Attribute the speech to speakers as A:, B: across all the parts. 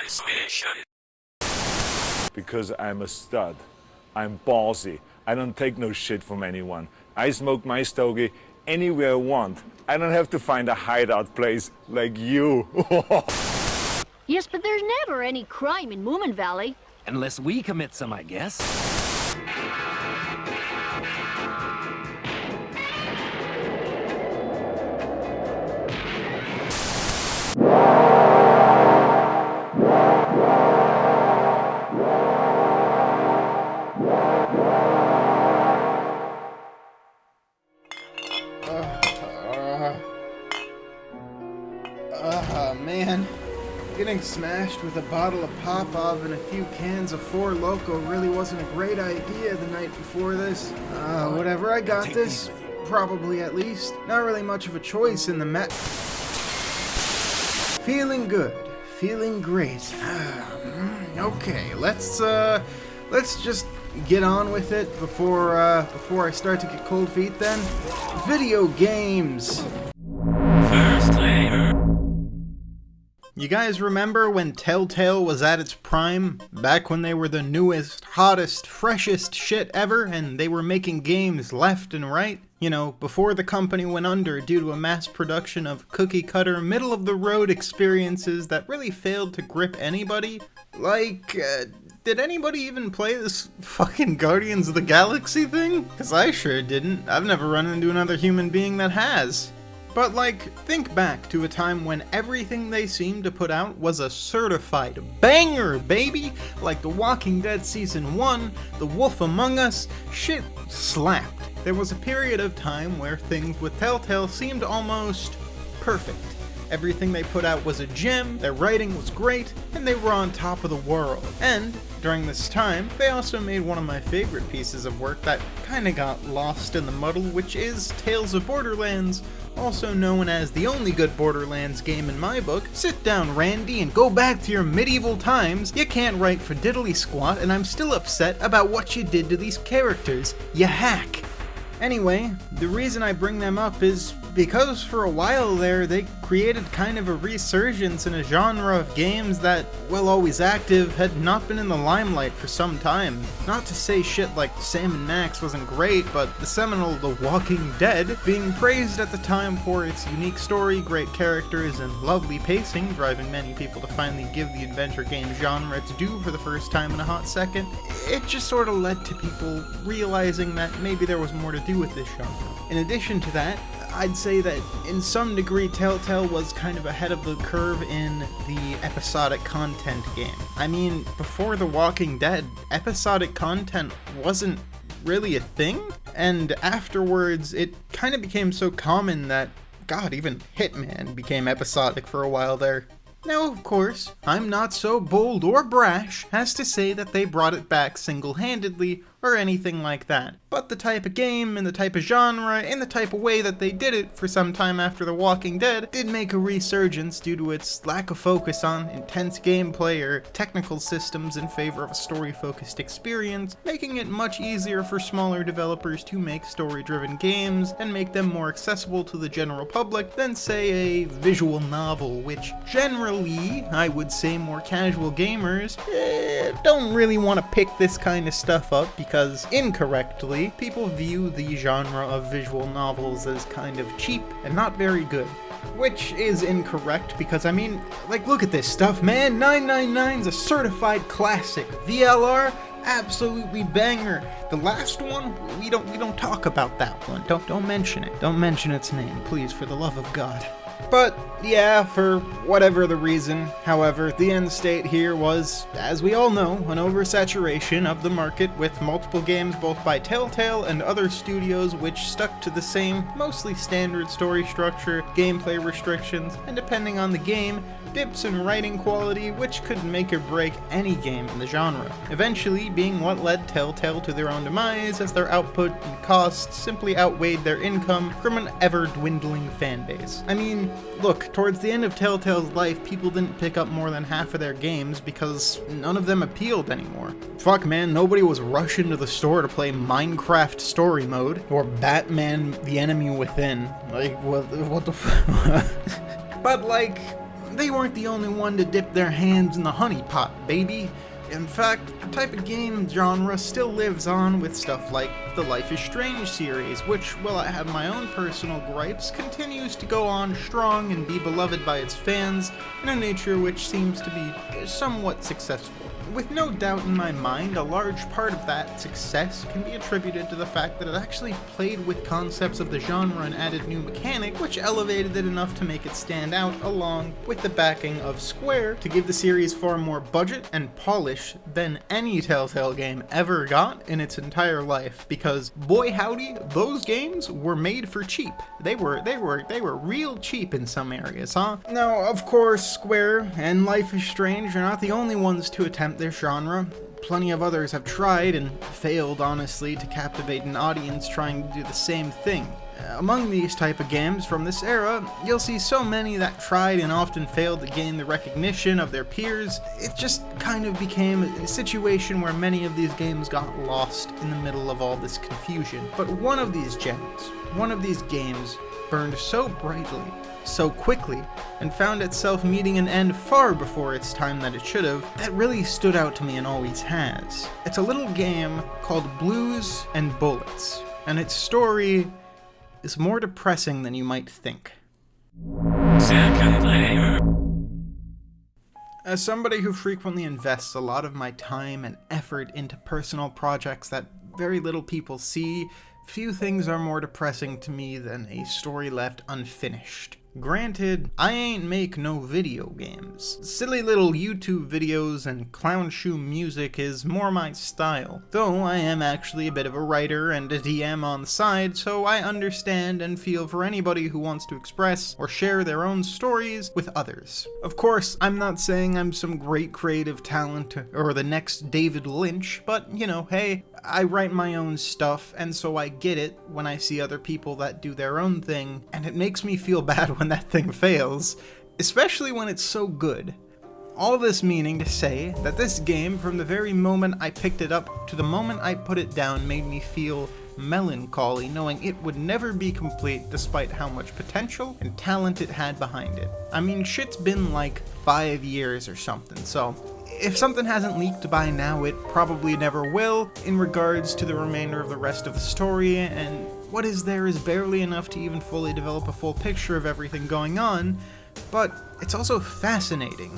A: Isolation.
B: Because I'm a stud. I'm ballsy. I don't take no shit from anyone. I smoke my stogie anywhere I want. I don't have to find a hideout place like you.
C: Yes, but there's never any crime in Moomin Valley.
D: Unless we commit some, I guess.
E: Man. Getting smashed with a bottle of Popov and a few cans of Four Loko really wasn't a great idea the night before this. Whatever, I got this. Probably, at least. Not really much of a choice in the Feeling good. Feeling great. Okay, let's just get on with it before I start to get cold feet then. Video games!
A: First layer.
E: You guys remember when Telltale was at its prime? Back when they were the newest, hottest, freshest shit ever, and they were making games left and right? You know, before the company went under due to a mass production of cookie-cutter, middle-of-the-road experiences that really failed to grip anybody? Like, did anybody even play this fucking Guardians of the Galaxy thing? 'Cause I sure didn't. I've never run into another human being that has. But like, think back to a time when everything they seemed to put out was a certified banger, baby! Like The Walking Dead Season 1, The Wolf Among Us, shit slapped. There was a period of time where things with Telltale seemed almost perfect. Everything they put out was a gem, their writing was great, and they were on top of the world. And during this time, they also made one of my favorite pieces of work that kinda got lost in the muddle, which is Tales of Borderlands, also known as the only good Borderlands game in my book. Sit down, Randy, and go back to your medieval times. You can't write for diddly squat, and I'm still upset about what you did to these characters. You hack. Anyway, the reason I bring them up is because for a while there, they created kind of a resurgence in a genre of games that, while always active, had not been in the limelight for some time. Not to say shit like Sam & Max wasn't great, but the seminal The Walking Dead, being praised at the time for its unique story, great characters, and lovely pacing, driving many people to finally give the adventure game genre its due for the first time in a hot second, it just sort of led to people realizing that maybe there was more to do with this genre. In addition to that, I'd say that in some degree Telltale was kind of ahead of the curve in the episodic content game. I mean, before The Walking Dead, episodic content wasn't really a thing, and afterwards it kind of became so common that, God, even Hitman became episodic for a while there. Now, of course, I'm not so bold or brash as to say that they brought it back single-handedly or anything like that. But the type of game, and the type of genre, and the type of way that they did it for some time after The Walking Dead did make a resurgence due to its lack of focus on intense gameplay or technical systems in favor of a story-focused experience, making it much easier for smaller developers to make story-driven games and make them more accessible to the general public than, say, a visual novel, which generally, I would say more casual gamers don't really want to pick this kind of stuff up because, incorrectly, people view the genre of visual novels as kind of cheap and not very good. Which is incorrect because, I mean, like, look at this stuff, man. 999's a certified classic. VLR, absolutely banger. The last one, we don't talk about that one. Don't mention it. Don't mention its name, please, for the love of God. But, yeah, for whatever the reason, however, the end state here was, as we all know, an oversaturation of the market with multiple games both by Telltale and other studios which stuck to the same, mostly standard story structure, gameplay restrictions, and depending on the game, dips in writing quality which could make or break any game in the genre, eventually being what led Telltale to their own demise as their output and costs simply outweighed their income from an ever-dwindling fanbase. I mean, look, towards the end of Telltale's life, people didn't pick up more than half of their games because none of them appealed anymore. Fuck man, nobody was rushing to the store to play Minecraft Story Mode, or Batman The Enemy Within. Like, what the fuck? But like, they weren't the only one to dip their hands in the honey pot, baby. In fact, the type of game genre still lives on with stuff like the Life is Strange series, which, while I have my own personal gripes, continues to go on strong and be beloved by its fans in a nature which seems to be somewhat successful. With no doubt in my mind, a large part of that success can be attributed to the fact that it actually played with concepts of the genre and added new mechanic, which elevated it enough to make it stand out, along with the backing of Square to give the series far more budget and polish than any Telltale game ever got in its entire life, because boy howdy, those games were made for cheap. They were real cheap in some areas, huh? Now, of course, Square and Life is Strange are not the only ones to attempt their genre. Plenty of others have tried and failed, honestly, to captivate an audience trying to do the same thing. Among these type of games from this era, you'll see so many that tried and often failed to gain the recognition of their peers. It just kind of became a situation where many of these games got lost in the middle of all this confusion. But one of these gems, one of these games, burned so brightly, so quickly, and found itself meeting an end far before its time that it should have, that really stood out to me and always has. It's a little game called Blues and Bullets, and its story is more depressing than you might think.
A: Second layer.
E: As somebody who frequently invests a lot of my time and effort into personal projects that very little people see, few things are more depressing to me than a story left unfinished. Granted, I ain't make no video games. Silly little YouTube videos and clown shoe music is more my style, though I am actually a bit of a writer and a DM on the side, so I understand and feel for anybody who wants to express or share their own stories with others. Of course, I'm not saying I'm some great creative talent or the next David Lynch, but you know, hey, I write my own stuff, and so I get it when I see other people that do their own thing, and it makes me feel bad when that thing fails, especially when it's so good. All this meaning to say that this game, from the very moment I picked it up to the moment I put it down, made me feel melancholy, knowing it would never be complete despite how much potential and talent it had behind it. I mean, shit's been like 5 years or something, so if something hasn't leaked by now, it probably never will in regards to the remainder of the rest of the story, and what is there is barely enough to even fully develop a full picture of everything going on, but it's also fascinating.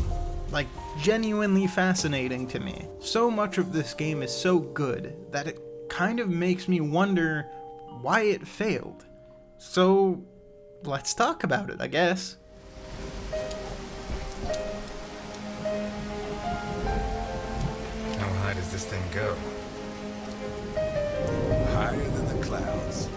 E: Like, genuinely fascinating to me. So much of this game is so good that it kind of makes me wonder why it failed. So, let's talk about it, I guess.
F: How high does this thing go?
B: Higher than the clouds.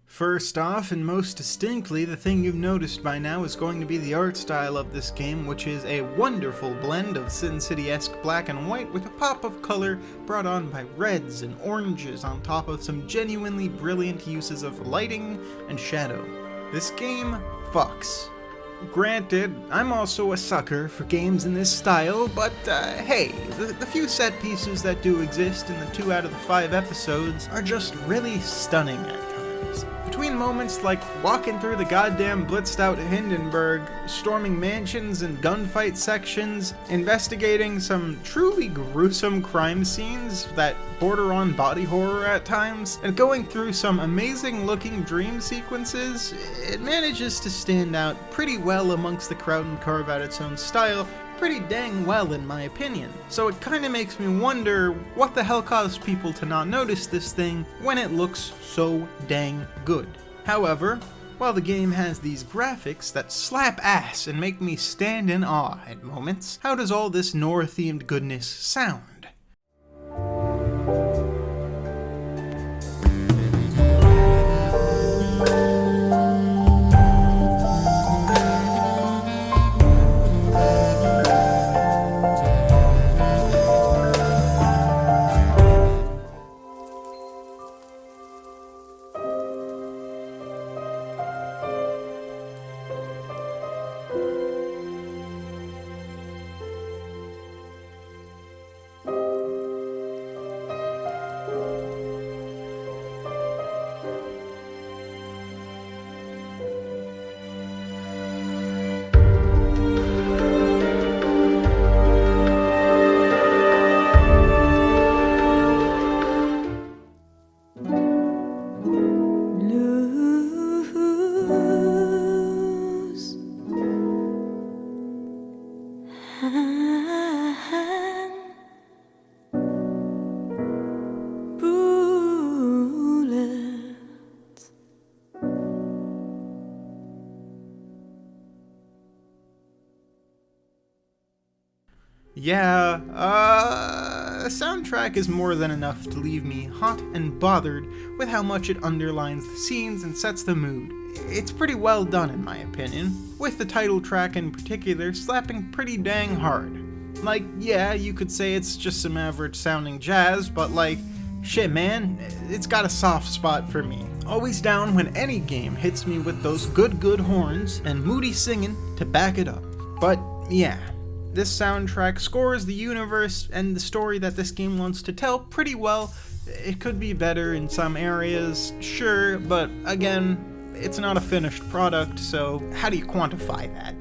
E: First off, and most distinctly, the thing you've noticed by now is going to be the art style of this game, which is a wonderful blend of Sin City-esque black and white with a pop of color brought on by reds and oranges on top of some genuinely brilliant uses of lighting and shadow. This game fucks. Granted, I'm also a sucker for games in this style, but hey, the few set pieces that do exist in the 2 out of the 5 episodes are just really stunning at times. Between moments like walking through the goddamn blitzed out Hindenburg, storming mansions and gunfight sections, investigating some truly gruesome crime scenes that border on body horror at times, and going through some amazing looking dream sequences, it manages to stand out pretty well amongst the crowd and carve out its own style pretty dang well in my opinion. So it kinda makes me wonder what the hell caused people to not notice this thing when it looks so dang good. However, while the game has these graphics that slap ass and make me stand in awe at moments, how does all this Nora-themed goodness sound? Yeah, the soundtrack is more than enough to leave me hot and bothered with how much it underlines the scenes and sets the mood. It's pretty well done in my opinion, with the title track in particular slapping pretty dang hard. Like, yeah, you could say it's just some average sounding jazz, but like, shit man, it's got a soft spot for me. Always down when any game hits me with those good horns and moody singing to back it up. But yeah, this soundtrack scores the universe and the story that this game wants to tell pretty well. It could be better in some areas, sure, but again, it's not a finished product, so how do you quantify that?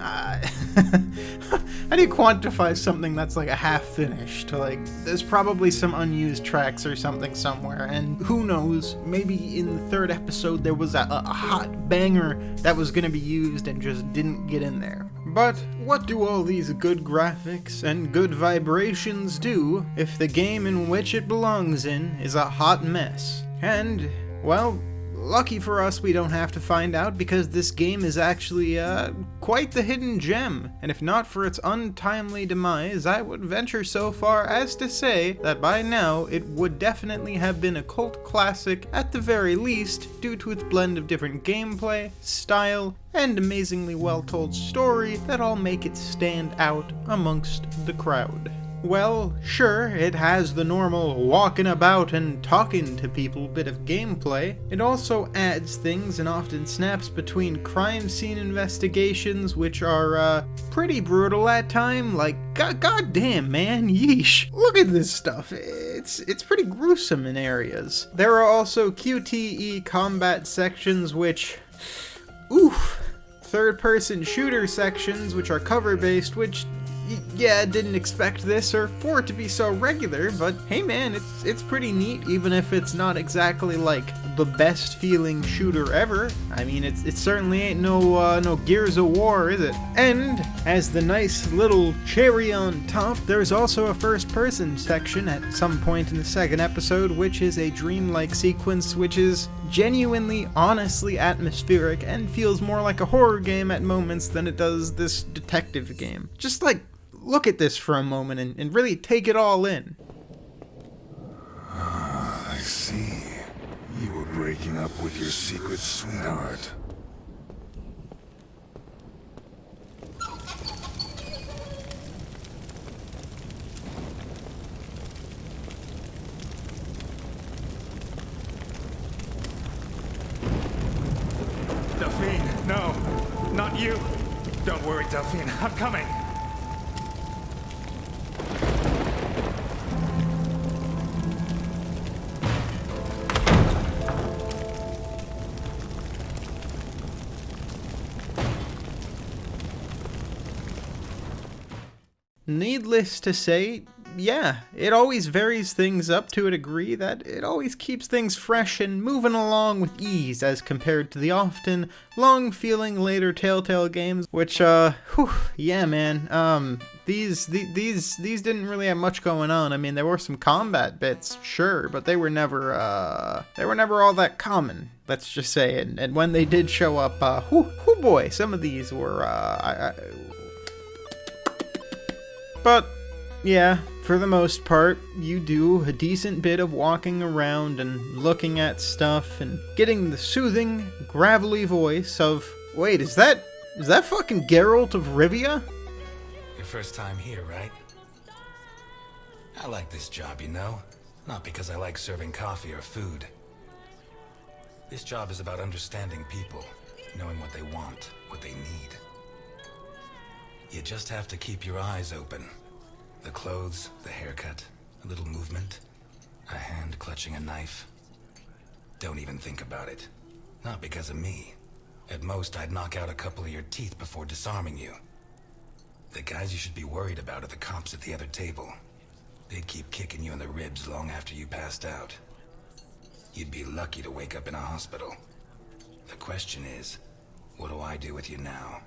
E: How do you quantify something that's like a half finished? Like, there's probably some unused tracks or something somewhere, and who knows, maybe in the third episode there was a hot banger that was gonna be used and just didn't get in there. But what do all these good graphics and good vibrations do if the game in which it belongs in is a hot mess? And, well, lucky for us, we don't have to find out because this game is actually quite the hidden gem, and if not for its untimely demise, I would venture so far as to say that by now it would definitely have been a cult classic at the very least due to its blend of different gameplay, style, and amazingly well-told story that all make it stand out amongst the crowd. Well, sure, it has the normal walking about and talking to people bit of gameplay. It also adds things and often snaps between crime scene investigations, which are, pretty brutal at time. Like, goddamn, man, yeesh. Look at this stuff. It's pretty gruesome in areas. There are also QTE combat sections, which, oof. Third-person shooter sections, which are cover-based, which, yeah, didn't expect this or for it to be so regular, but hey man, it's pretty neat, even if it's not exactly like the best feeling shooter ever. I mean, it certainly ain't no Gears of War, is it? And as the nice little cherry on top, there's also a first-person section at some point in the second episode, which is a dreamlike sequence, which is genuinely, honestly atmospheric and feels more like a horror game at moments than it does this detective game. Just like, look at this for a moment and really take it all in.
G: I see. You were breaking up with your secret sweetheart.
F: Delphine, no, not you. Don't worry, Delphine, I'm coming.
E: Needless to say, yeah, it always varies things up to a degree that it always keeps things fresh and moving along with ease as compared to the often long-feeling later Telltale games, which, yeah man, these didn't really have much going on. I mean, there were some combat bits, sure, but they were never all that common, let's just say, and when they did show up, boy, some of these were, but, yeah, for the most part, you do a decent bit of walking around and looking at stuff and getting the soothing, gravelly voice of, wait, is that fucking Geralt of Rivia?
F: Your first time here, right? I like this job, you know? Not because I like serving coffee or food. This job is about understanding people, knowing what they want, what they need. You just have to keep your eyes open. The clothes, the haircut, a little movement, a hand clutching a knife. Don't even think about it. Not because of me. At most, I'd knock out a couple of your teeth before disarming you. The guys you should be worried about are the cops at the other table. They'd keep kicking you in the ribs long after you passed out. You'd be lucky to wake up in a hospital. The question is, what do I do with you now?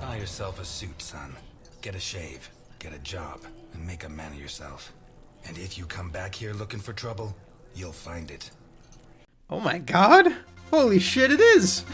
F: Buy yourself a suit, son. Get a shave, get a job, and make a man of yourself. And if you come back here looking for trouble, you'll find it.
E: Oh my god! Holy shit, it is!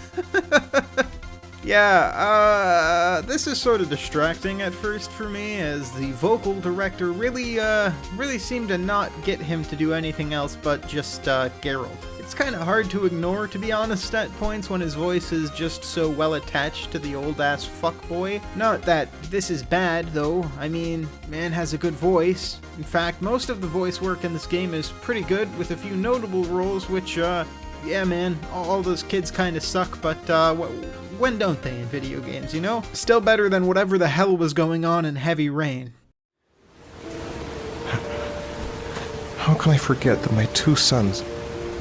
E: Yeah, this is sort of distracting at first for me, as the vocal director really seemed to not get him to do anything else but just, Geralt. It's kind of hard to ignore, to be honest, at points when his voice is just so well attached to the old-ass fuckboy. Not that this is bad, though. I mean, man has a good voice. In fact, most of the voice work in this game is pretty good, with a few notable roles, which, yeah, man, all those kids kind of suck, but, when don't they in video games, you know? Still better than whatever the hell was going on in Heavy Rain.
H: How can I forget that my 2 sons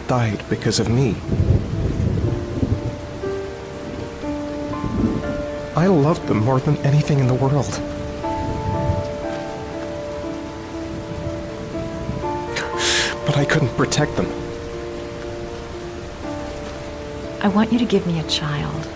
H: died because of me? I loved them more than anything in the world. But I couldn't protect them.
I: I want you to give me a child.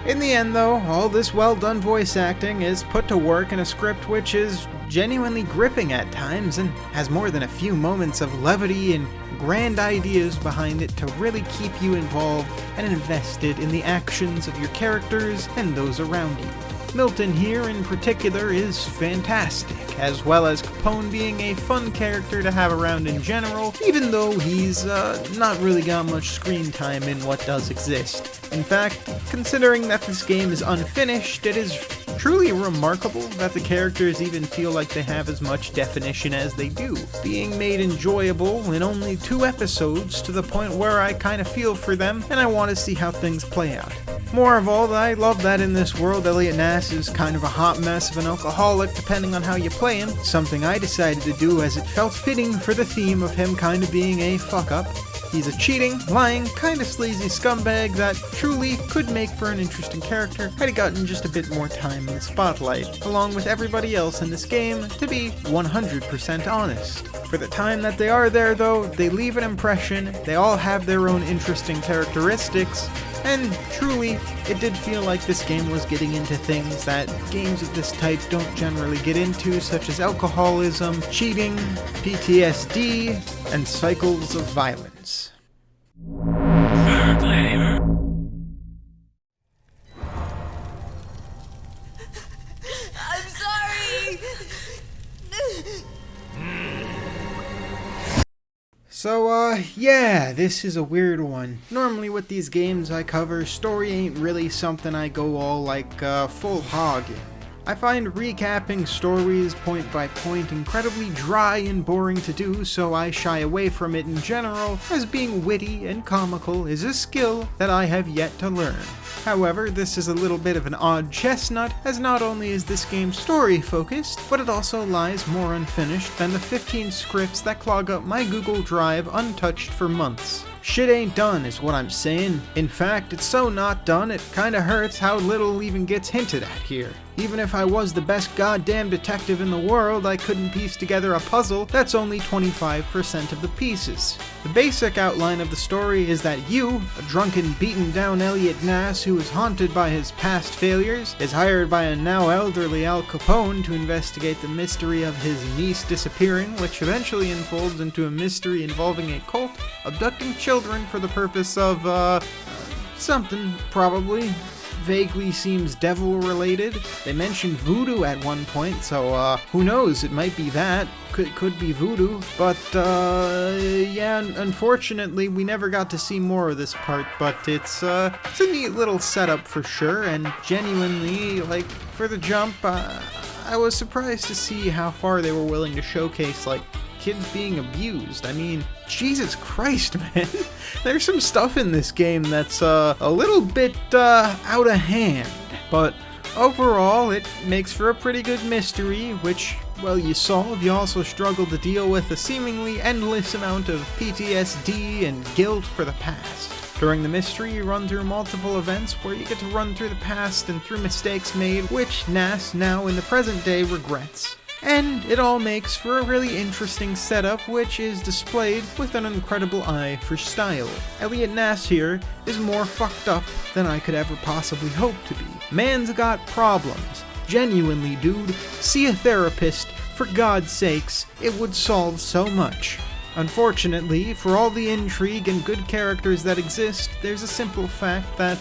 E: In the end, though, all this well-done voice acting is put to work in a script which is genuinely gripping at times and has more than a few moments of levity and grand ideas behind it to really keep you involved and invested in the actions of your characters and those around you. Milton here in particular is fantastic, as well as Capone being a fun character to have around in general, even though he's not really got much screen time in what does exist. In fact, considering that this game is unfinished, it is truly remarkable that the characters even feel like they have as much definition as they do, being made enjoyable in only 2 episodes to the point where I kind of feel for them and I want to see how things play out. More of all, I love that in this world Elliot Ness is kind of a hot mess of an alcoholic depending on how you play him, something I decided to do as it felt fitting for the theme of him kind of being a fuck-up. He's a cheating, lying, kind of sleazy scumbag that truly could make for an interesting character had he gotten just a bit more time in the spotlight, along with everybody else in this game, to be 100% honest. For the time that they are there, though, they leave an impression, they all have their own interesting characteristics, and truly, it did feel like this game was getting into things that games of this type don't generally get into, such as alcoholism, cheating, PTSD, and cycles of violence.
A: Third layer.
J: I'm sorry!
E: So, yeah, this is a weird one. Normally with these games I cover, story ain't really something I go all, full hog in. I find recapping stories point by point incredibly dry and boring to do, so I shy away from it in general, as being witty and comical is a skill that I have yet to learn. However, this is a little bit of an odd chestnut, as not only is this game story-focused, but it also lies more unfinished than the 15 scripts that clog up my Google Drive untouched for months. Shit ain't done is what I'm saying. In fact, it's so not done it kinda hurts how little even gets hinted at here. Even if I was the best goddamn detective in the world, I couldn't piece together a puzzle that's only 25% of the pieces. The basic outline of the story is that you, a drunken, beaten-down Elliot Ness who is haunted by his past failures, is hired by a now elderly Al Capone to investigate the mystery of his niece disappearing, which eventually unfolds into a mystery involving a cult abducting children for the purpose of, something, probably. Vaguely seems devil-related. They mentioned voodoo at one point, so, who knows, it might be that. Could be voodoo. But, yeah, unfortunately, we never got to see more of this part, but it's a neat little setup for sure, and genuinely, for the jump, I was surprised to see how far they were willing to showcase, kids being abused. I mean, Jesus Christ, man. There's some stuff in this game that's a little bit out of hand. But overall, it makes for a pretty good mystery, which, well, you solve. You also struggle to deal with a seemingly endless amount of PTSD and guilt for the past. During the mystery, you run through multiple events where you get to run through the past and through mistakes made, which Ness, now in the present day, regrets. And it all makes for a really interesting setup, which is displayed with an incredible eye for style. Elliot Ness here is more fucked up than I could ever possibly hope to be. Man's got problems. Genuinely, dude, see a therapist For God's sakes, it would solve so much. Unfortunately, for all the intrigue and good characters that exist, there's a simple fact that,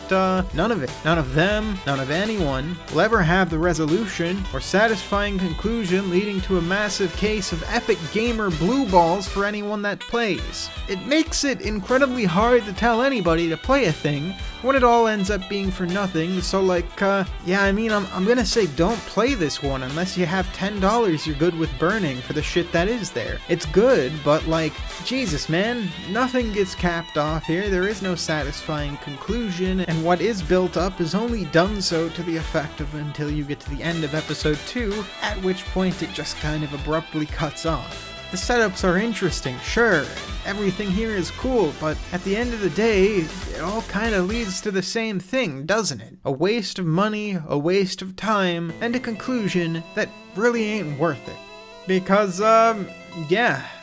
E: none of it, none of them, none of anyone, will ever have the resolution or satisfying conclusion leading to a massive case of epic gamer blue balls for anyone that plays. It makes it incredibly hard to tell anybody to play a thing when it all ends up being for nothing, so I'm gonna say don't play this one unless you have $10 you're good with burning for the shit that is there. It's good, but Jesus man, nothing gets capped off here, there is no satisfying conclusion, and what is built up is only done so to the effect of until you get to the end of episode 2, at which point it just kind of abruptly cuts off. The setups are interesting, sure, everything here is cool, but at the end of the day, it all kind of leads to the same thing, doesn't it? A waste of money, a waste of time, and a conclusion that really ain't worth it. Because,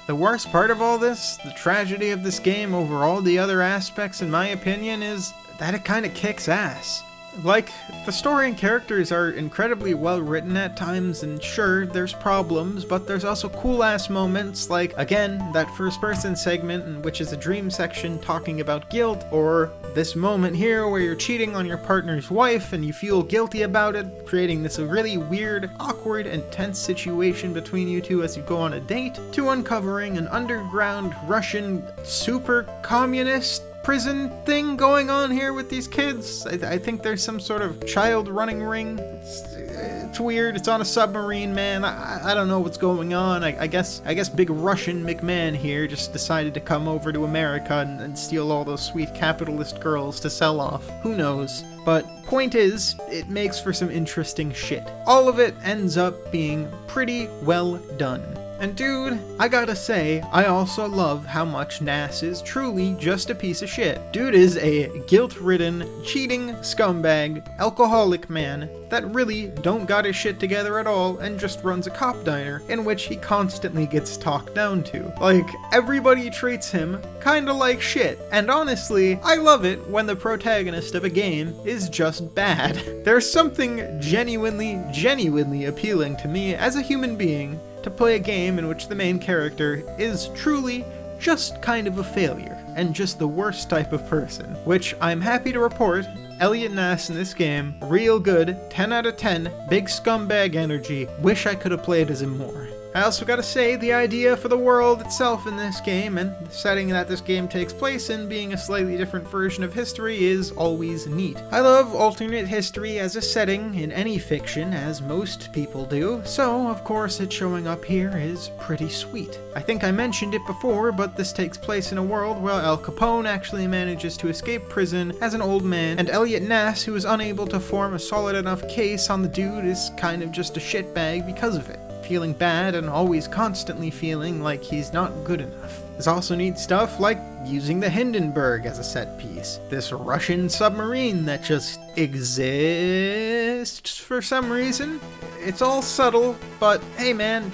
E: the worst part of all this, the tragedy of this game over all the other aspects in my opinion, is that it kind of kicks ass. The story and characters are incredibly well written at times, and sure, there's problems, but there's also cool-ass moments again, that first-person segment, which is a dream section talking about guilt, or this moment here where you're cheating on your partner's wife and you feel guilty about it, creating this really weird, awkward, and tense situation between you two as you go on a date, to uncovering an underground Russian super communist prison thing going on here with these kids. I think there's some sort of child running ring. It's weird. It's on a submarine, man. I don't know what's going on. I guess big Russian McMahon here just decided to come over to America and steal all those sweet capitalist girls to sell off. Who knows? But point is, it makes for some interesting shit. All of it ends up being pretty well done. And dude, I gotta say, I also love how much Nass is truly just a piece of shit. Dude is a guilt-ridden, cheating scumbag, alcoholic man that really don't got his shit together at all and just runs a cop diner in which he constantly gets talked down to. Everybody treats him kinda like shit. And honestly, I love it when the protagonist of a game is just bad. There's something genuinely appealing to me as a human being to play a game in which the main character is truly just kind of a failure, and just the worst type of person, which I'm happy to report, Elliot Nass in this game, real good, 10 out of 10, big scumbag energy, wish I could have played as him more. I also gotta say, the idea for the world itself in this game, and the setting that this game takes place in being a slightly different version of history, is always neat. I love alternate history as a setting in any fiction, as most people do, so of course it showing up here is pretty sweet. I think I mentioned it before, but this takes place in a world where Al Capone actually manages to escape prison as an old man, and Elliot Nass, who is unable to form a solid enough case on the dude, is kind of just a shitbag because of it. Feeling bad and always constantly feeling like he's not good enough. There's also neat stuff like using the Hindenburg as a set piece. This Russian submarine that just exists for some reason. It's all subtle, but hey man,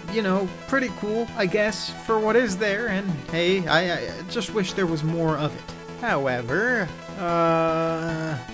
E: pretty cool, I guess, for what is there, and hey, I just wish there was more of it. However,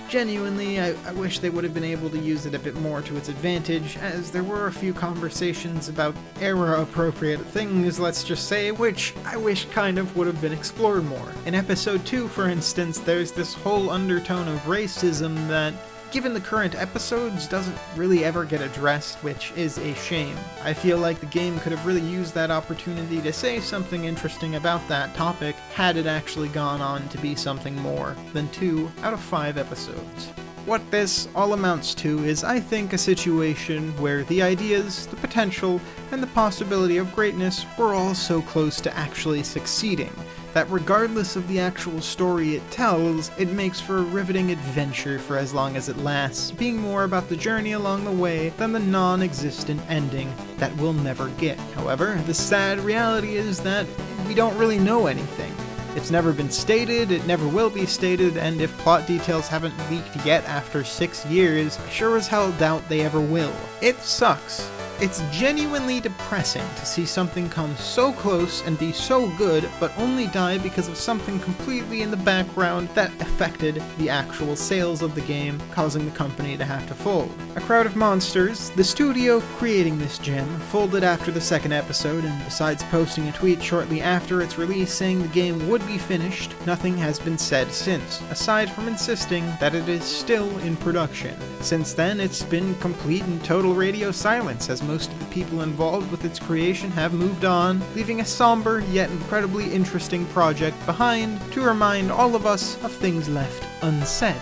E: genuinely, I wish they would have been able to use it a bit more to its advantage, as there were a few conversations about era-appropriate things, let's just say, which I wish kind of would have been explored more. In episode 2, for instance, there's this whole undertone of racism that, given the current episodes, doesn't really ever get addressed, which is a shame. I feel like the game could have really used that opportunity to say something interesting about that topic had it actually gone on to be something more than 2 out of 5 episodes. What this all amounts to is, I think, a situation where the ideas, the potential, and the possibility of greatness were all so close to actually succeeding, that regardless of the actual story it tells, it makes for a riveting adventure for as long as it lasts, being more about the journey along the way than the non-existent ending that we'll never get. However, the sad reality is that we don't really know anything. It's never been stated, it never will be stated, and if plot details haven't leaked yet after 6 years, I sure as hell doubt they ever will. It sucks. It's genuinely depressing to see something come so close and be so good, but only die because of something completely in the background that affected the actual sales of the game, causing the company to have to fold. A crowd of monsters, the studio creating this gem, folded after the second episode, and besides posting a tweet shortly after its release saying the game would be finished, nothing has been said since, aside from insisting that it is still in production. Since then, it's been complete and total radio silence, as most of the people involved with its creation have moved on, leaving a somber yet incredibly interesting project behind to remind all of us of things left unsaid.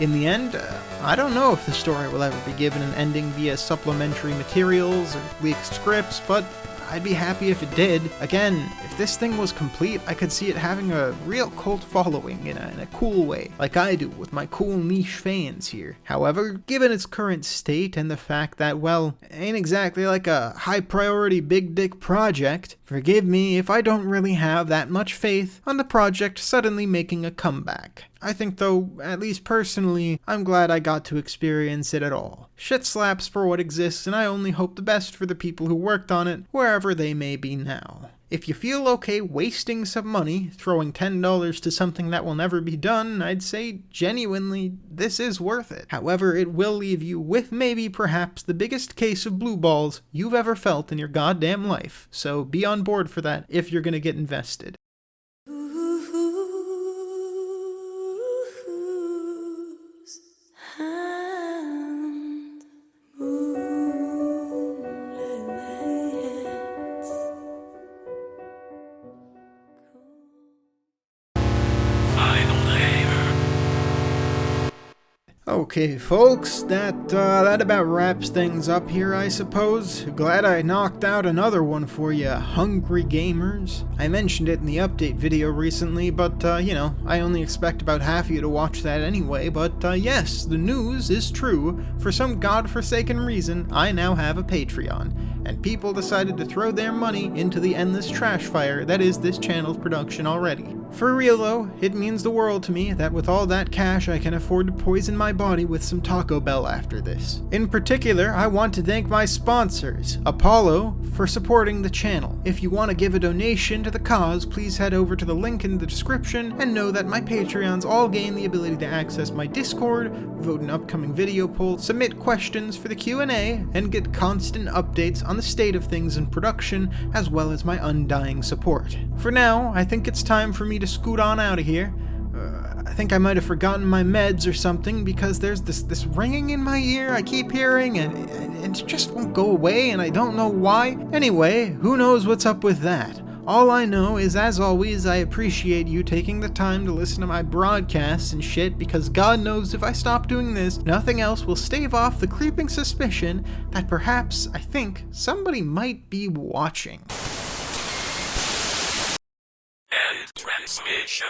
E: In the end, I don't know if the story will ever be given an ending via supplementary materials or leaked scripts, but I'd be happy if it did. Again, if this thing was complete, I could see it having a real cult following in a cool way, like I do with my cool niche fans here. However, given its current state and the fact that, well, it ain't exactly like a high priority big dick project, forgive me if I don't really have that much faith on the project suddenly making a comeback. I think though, at least personally, I'm glad I got to experience it at all. Shit slaps for what exists, and I only hope the best for the people who worked on it, wherever they may be now. If you feel okay wasting some money, throwing $10 to something that will never be done, I'd say genuinely, this is worth it. However, it will leave you with maybe perhaps the biggest case of blue balls you've ever felt in your goddamn life. So be on board for that if you're gonna get invested. Okay, folks, that about wraps things up here, I suppose. Glad I knocked out another one for you, hungry gamers. I mentioned it in the update video recently, but, I only expect about half of you to watch that anyway, but, yes, the news is true. For some godforsaken reason, I now have a Patreon, and people decided to throw their money into the endless trash fire that is this channel's production already. For real though, it means the world to me that with all that cash I can afford to poison my body with some Taco Bell after this. In particular, I want to thank my sponsors, Apollo, for supporting the channel. If you want to give a donation to the cause, please head over to the link in the description and know that my Patreons all gain the ability to access my Discord, vote in upcoming video polls, submit questions for the Q&A, and get constant updates on the state of things in production, as well as my undying support. For now, I think it's time for me to scoot on out of here. I think I might have forgotten my meds or something, because there's this ringing in my ear I keep hearing, and it just won't go away, and I don't know why. Anyway, who knows what's up with that? All I know is, as always, I appreciate you taking the time to listen to my broadcasts and shit, because God knows if I stop doing this, nothing else will stave off the creeping suspicion that perhaps, I think, somebody might be watching.
A: End transmission.